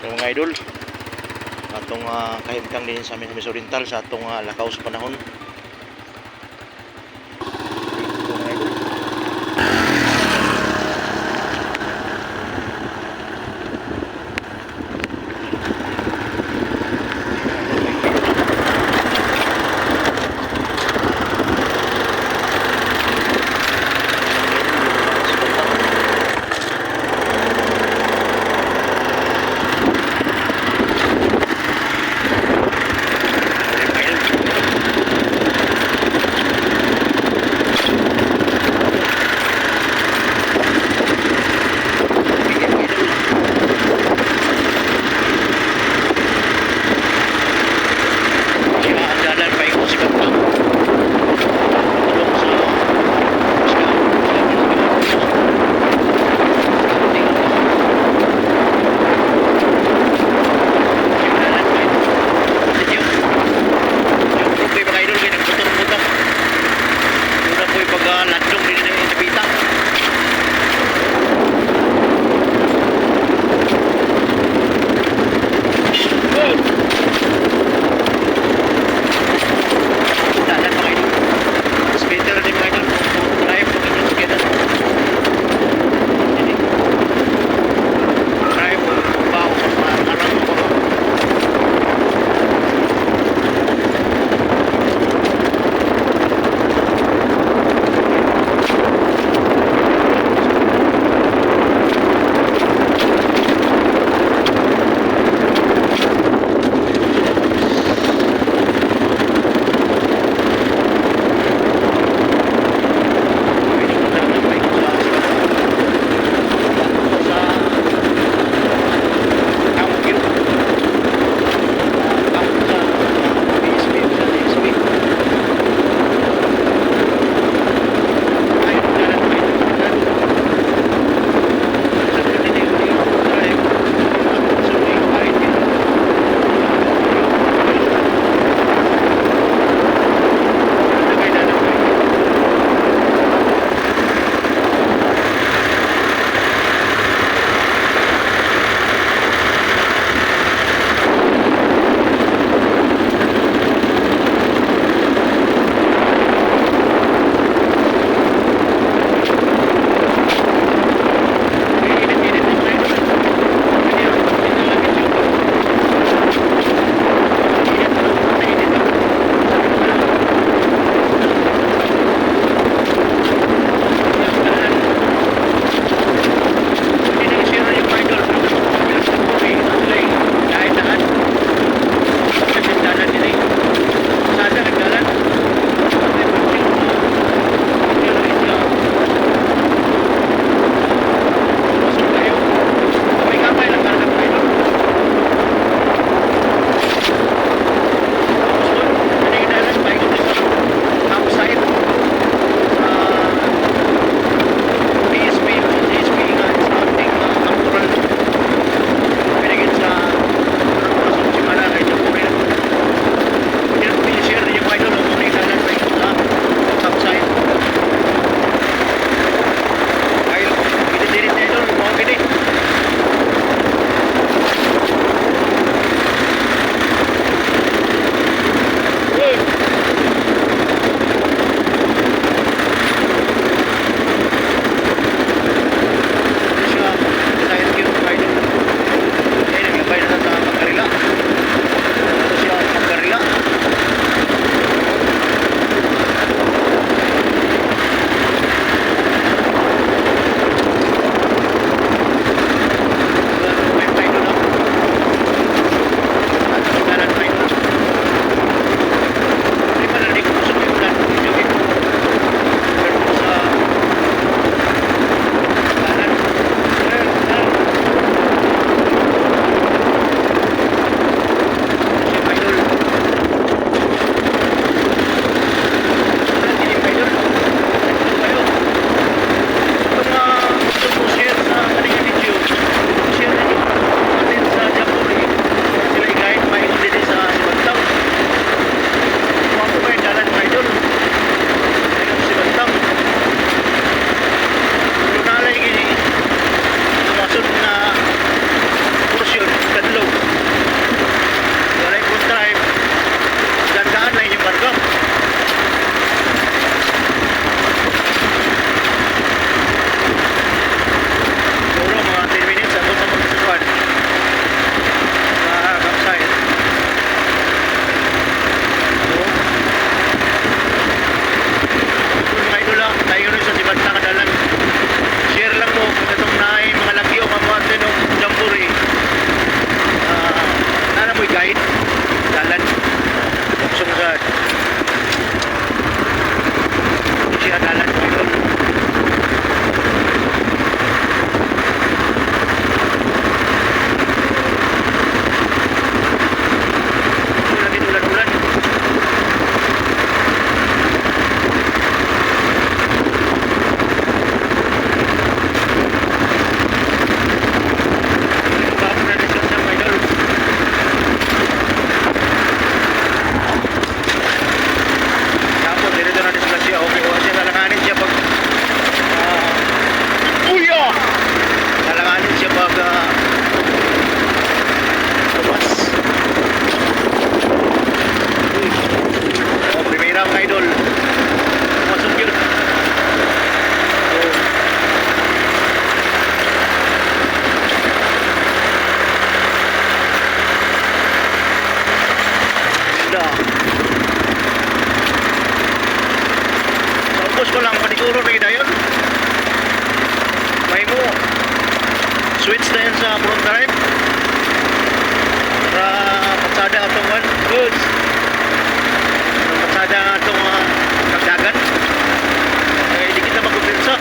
So mga idol, atong kahimtang din sa Misamis Oriental sa atong lakaw sa panahon. So mga idol, pasada atong one goods. Pasada nga atong kagdagan. Di kita magkumpinsa.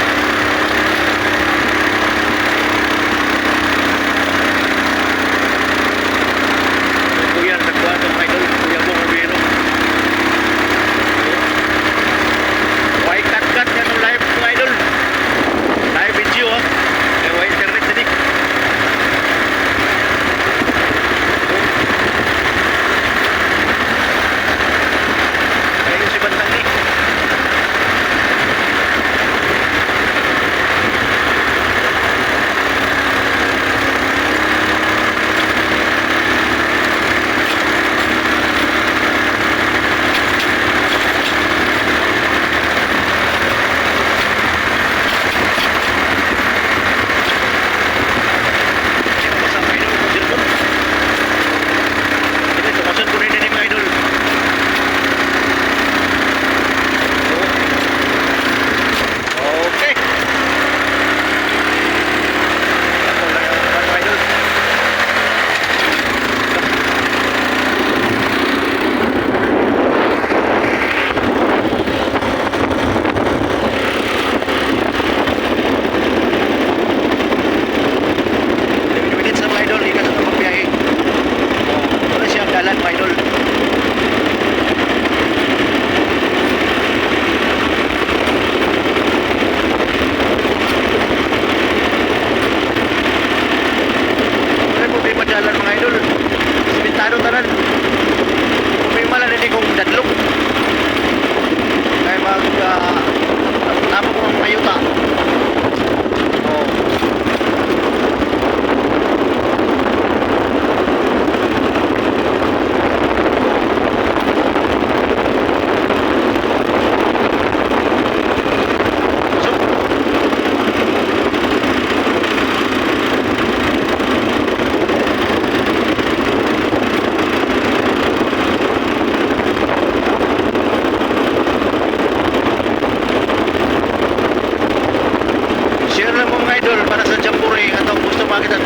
Kuya, nagkuha itong idol. Kuya Bong Rubero. Why cut-cut yan ang live mga idol? Live video ha. Kaya why internet din. Ayun si Bantang ni.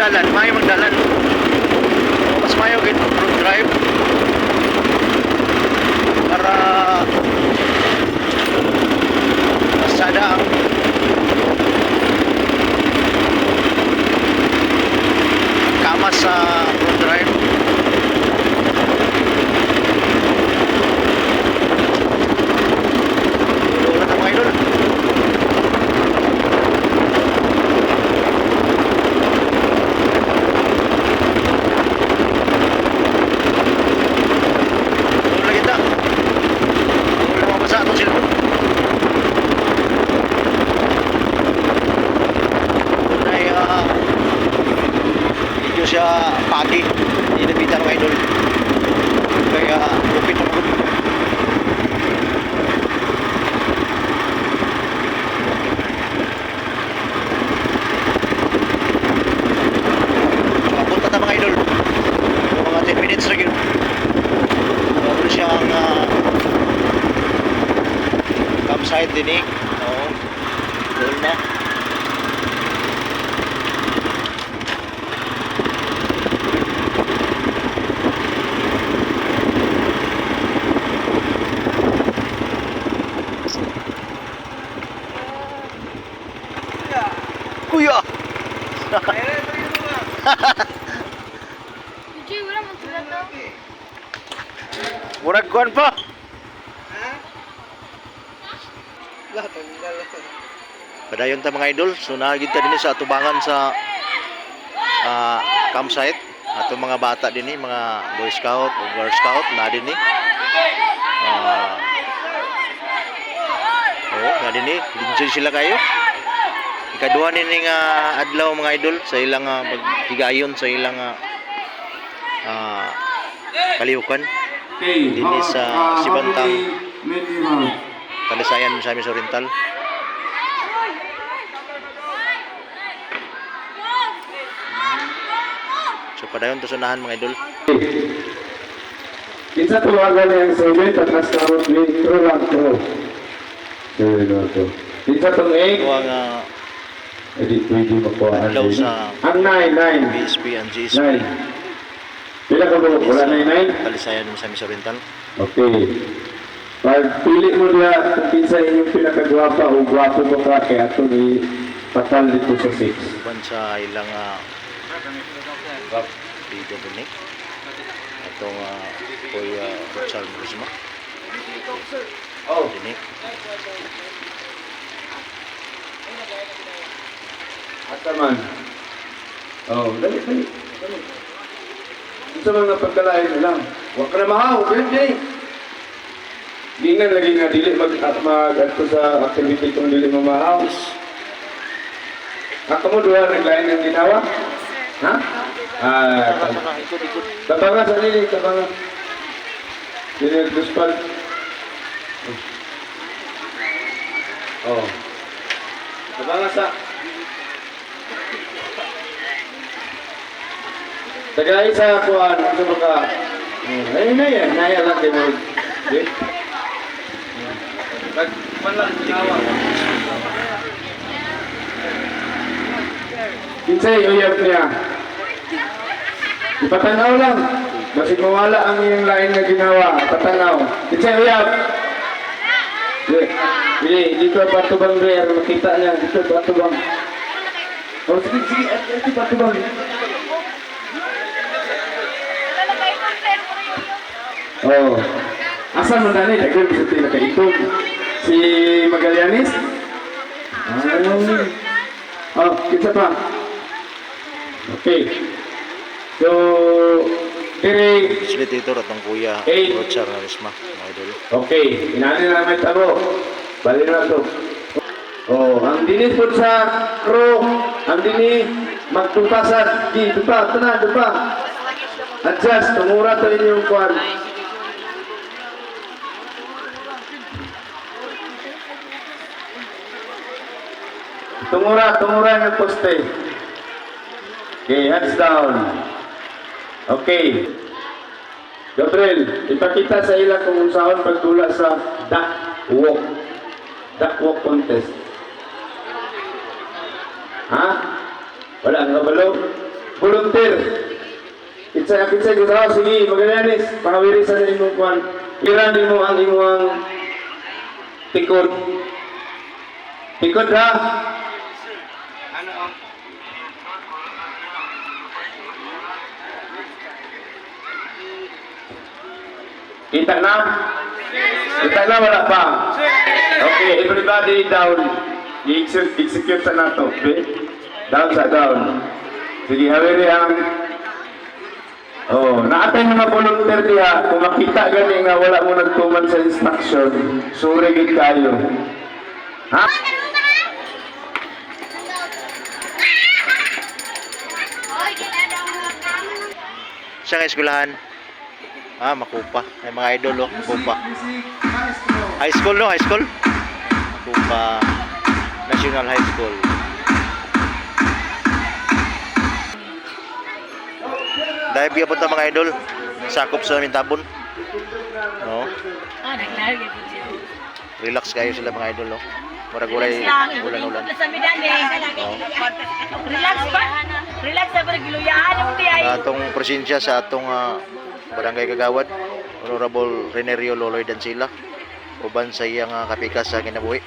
Dalan, mayo magdalan. Mas mayo gid road drive para masada ang kamas sa road drive. Ulat ang mga idol. Siya pagi inabitan ng idol kaya lupit ang good punta na mga idol mga 10 minutes na yun meron siyang campsite din oo doon na Kuya. Jadi wala man sila to. Murag kuan pa. Padayon ta mga idol, so nagid ta dinhi sa atubangan sa campsite. Ato mga bata dinhi, mga Boy Scout o Girl Scout na dinhi. Na dinhi, enjoy sila kayo. Ikaduha nini nga adlaw mga idol sa ilang paghigayon sa ilang kalihukan dinhi sa Sibantang Talisayan sa Miss Oriental. So padayon to sunahan mga idol. Kinsa tuwagan yang sulit atas karot litro lang to. Kinsa tong egg? Ito ang Edit pwede makuhaan adlaw din. sa Ang 9. BSP and GSP. 9. Pila ka buhok? Wala na inay? Talisayan mo sa Miss Oriental. Okay. Pag pili mo niya kung kinsa inyong pinakagwapa o gwapo mo ka, kaya ito ni patal dito sa 6. Uban sa ilang video din eh. Itong Kuya Richard Marisma. Oh. Din eh. Asa man? Oh, dali. Ito mga pagkalain na lang. Huwag ka na mahaw, ganyan. Gingan lagi nga dili mag-adto sa activity kung dili mo mahaw. Ako mo duha naglain ng ginawa? Ha? Tabanga sa nili, tabanga. Dili nagduspal. Oh. Tabanga sa. Tagay sa kuan, sa baka. Ayun na yan, naya lang kayo mo. Okay? Nagpalang ginawa. Kinsay, uyab niya. Ipatanaw lang. Basig mawala ang iyong lain na ginawa. Ipatanaw. Kinsay, uyab. Dito patubang rin. Makita niya. Dito patubang. Oh, sige. Dito patubang. Oh. Asan mo na ni? Dagdag sa tila ka itong. Si Magallanes? Oh, kita pa. Okay. So, diri. Sila dito ratong Kuya Hey. Richard Marisma, mga idol. Okay, inani na may tabo. Bali na to. Oh, ang dinis po sa crew, ang dini magtutasan. Di, dupa, dupa. Adjust, tumura to inyong kuwan. Tumura ng poste. Okay, hands down. Okay. Gabriel, ipakita sa ila kung saan pagtula sa duck walk contest. Ha? Wala ang kabalo? Volunteer. Kitsa gusto. Sige, Magallanes. Pakawiri sa imong kwan. Iran mo ang imong tikod. Tikod ha? Kita na? Kita na, wala pa? Okay, everybody down. I-execute sa nato. Okay? Down. Sige, hawiri ang... Oh, naatay mga volunteer diha. Kung makita gani nga wala mo nagtuman sa instruction, sure gid kayo. Ha? Sa eskwelahan. Makupa. May mga idol, Makupa. High school, no? High school? Makupa National High School. Dahil biya po mga idol. Sakop sa aming tabon. No? Relax kayo sila mga idol, no? Maragulay, ulan-ulan. Relax ba? Relax sa giluyahan ang tiyay. Atong presensya sa atong Barangay Kagawad, Honorable Renerio Loloy Dancila, uban sa iyang kapikas sa kinabuhi,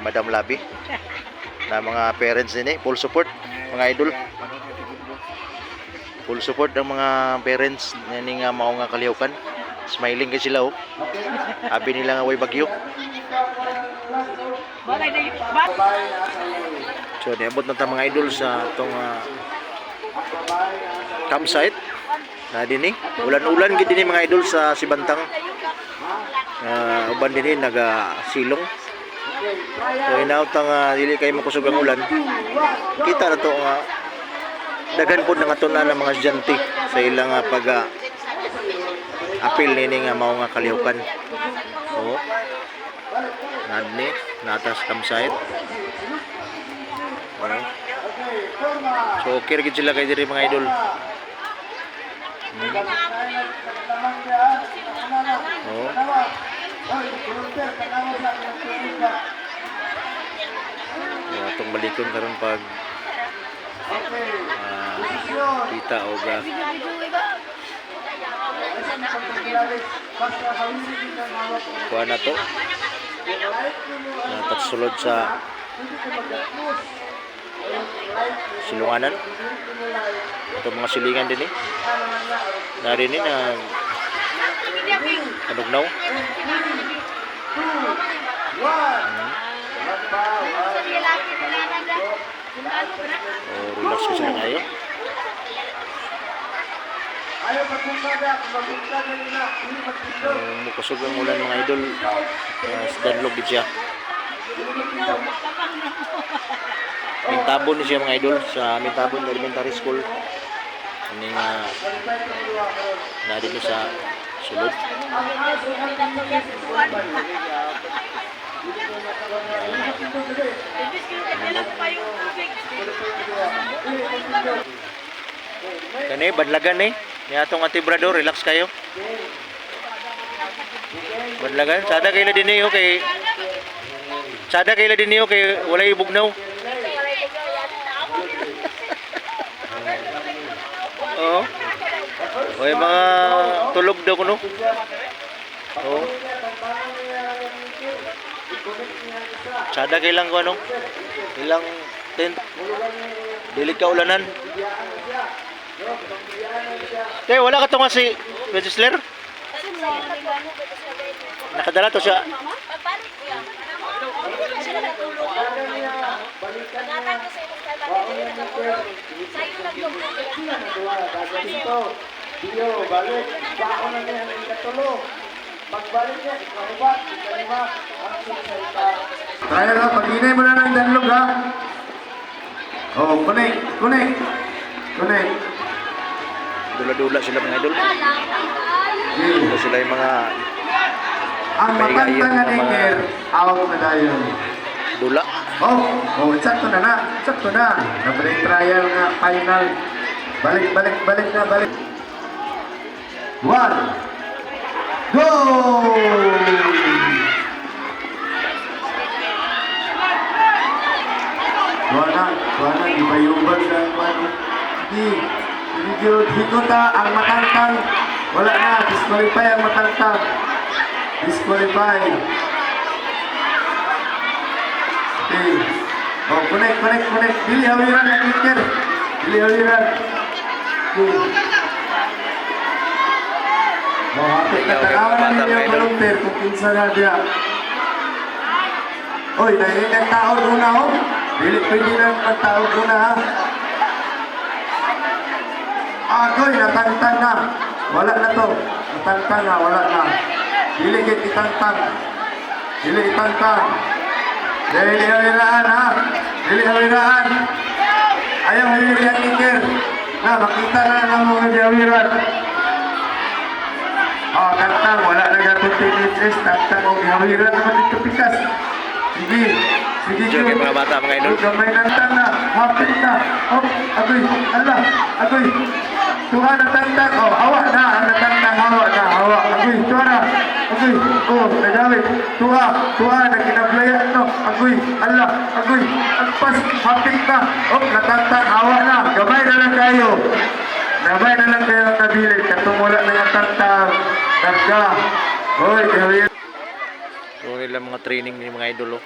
Madam Labi, na mga parents din full support, mga idol. Full support ang mga parents nini nga mao nga kalihukan. Smiling ka sila Abi nila nga way bagyo. So niabot na ta mga idol sa atong campsite. Na dinhi, ulan-ulan gid dinhi mga idol sa Sibantang. Uban dinhi naga-silong. So inautang dili kay makusog ang ulan. Kita na to nga daghan pod nga tunan ng mga estudyante sa ilang pag apil nini nga mao nga kalihukan. So nadni natas campsite. So okay gid sila kay diri mga idol. Atong balikon karon pag kita kita og kuha na to. Pagsulod sa silunganan. Ito mga silingan din eh. Narinig na kanugnaw. Relax ko sila kayo. Mukasog ang ulan mga idol. Danlog din siya. Mintabon ni siya mga idol sa Mintabon Elementary School. Ini nga narinig sa sulod. Kani badlagan eh. Ni atong atibrador, relax kayo. Badlagan, sada kayo din niyo kay walay bugnaw. Oo. Oy mga tulog daw kuno. Oo. Sada kay lang ko ano? Ilang tent. Dili ka ulanan. Kaya wala ka to nga si Legisler? Nakadala to siya. Kaya ka, pag-inay mo na ng danlog ha. Oh, connect. Dula-dula sila mga idol. Dula sila yung mga Ang matantang nga Iker, out na tayo. dula. Sakto na. Nabalik trial nga, final. Balik na. 1, go! Buwana, ibayubag sa ano. Hindi hikota ang matantang. Wala na, disqualify ang matantang. Disqualify. Okay. Connect. Dili hawiran ang Iker. Okay. Hapit na tanawan na niya volunteer kung kinsa na diya. Oy, dahil nagtaod muna ho. Dili pwede na nagtaod muna ha. Agoy, natantang na. Wala na to. Natantang na, wala na. Dili itantang. Dili hawiraan ha. Ayaw hawiran Iker. Na, makita na mga hawiran. Tantang, wala na gatong teenagers. Tantang, hawiran naman dito pikas. Sige, Joke mga bata mga idol. gamay ng tanga, hapit na. Agoy. Tuha na tantang. Hawa na. Agoy, tuha na. Nagawit. Tuha, nagkinablayan no. Agoy. Agpas, hapit na. Natantang, hawa na. Gamay na lang kayo ang nabilit. Katumula na ng tantang. Nagka. Hoy, gawin. So nila mga training ni mga idol.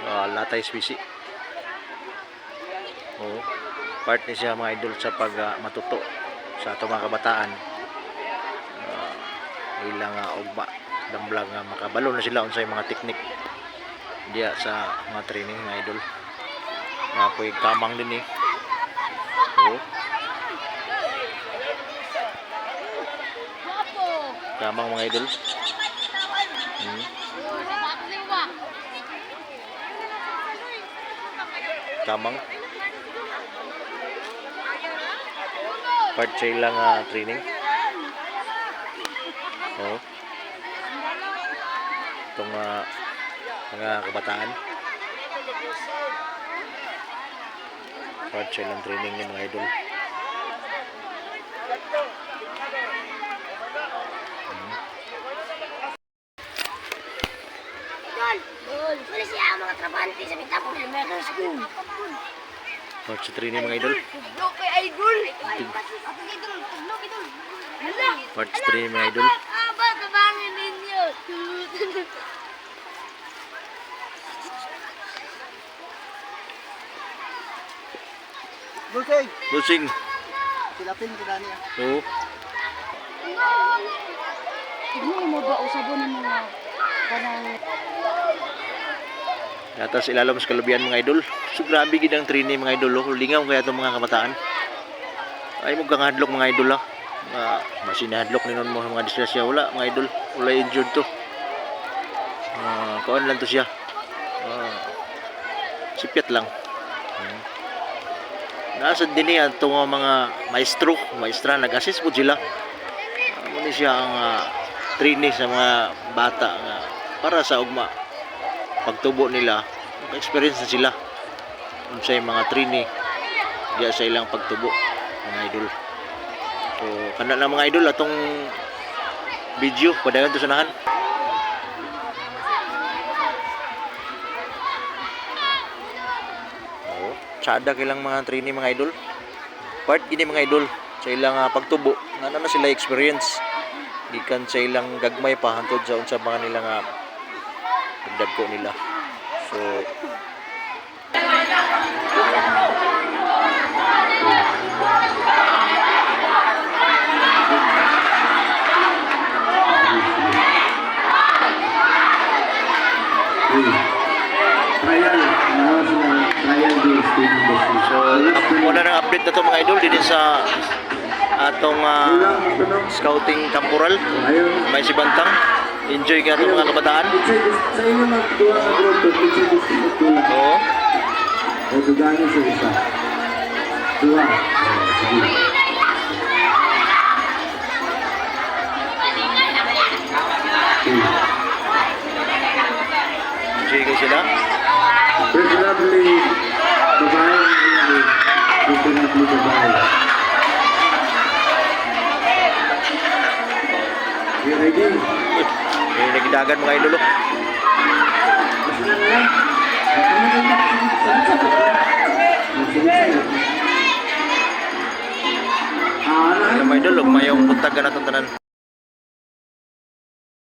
Latay swisi. Part ni siya mga idol sa pag matuto sa ato mga kabataan. Ilang ugma damblang makabalo na sila unsay mga teknik diya sa mga training mga idol. Napoy kamang din eh. Kamang mga idol. Kamang part sa ilang training. Itong mga kabataan part sa ilang training ng mga idol. Wala siya mga trabante sa Mintabon Elementary School. Part sa training mga idol. Okay, idol. Tunog idol. Hala. Part 3 mga idol. Aba, tabangin ninyo. Busing, Busing. silapin ko dani ah. Oo. Hindi mo ba usabon ng mga kanang Yata sa ilalim sa kalubian mga idol. So grabe gid ang training mga idol. Oh. Lingaw kaya itong mga kamataan. Ay mo kang hadlok mga idol ha. Masinahadlok ni nun mo mga disgrasya. Wala mga idol. Wala injured to. Kaon lang to siya. Sipyat lang. Nasa din niya itong mga maestra, nag-assist po sila. Muna siya ang training sa mga bata para sa ugma pagtubo nila, experience na sila sa mga training diya sa ilang pagtubo mga idol. So kana na mga idol atong video padayon to sanahan. Tsada kailang mga training mga idol. Part gini mga idol sa ilang pagtubo nga na sila experience gikan sa ilang gagmay pa hangtod sa unsa mga nila nga pagdagko nila. So muna ng update na to mga idol din sa atong scouting temporal may si Bantang. Enjoy ka itong mga kabataan. Sa inyo magduwa sa grupo, gusto magduwa. Oo. O dugani sa isa. Dua. Sige. Enjoy ka sila. Preferably, babae ang preferably babae. You ready? May nagidagan mga idol. Mga idol, mayong puntagan na itong tanan.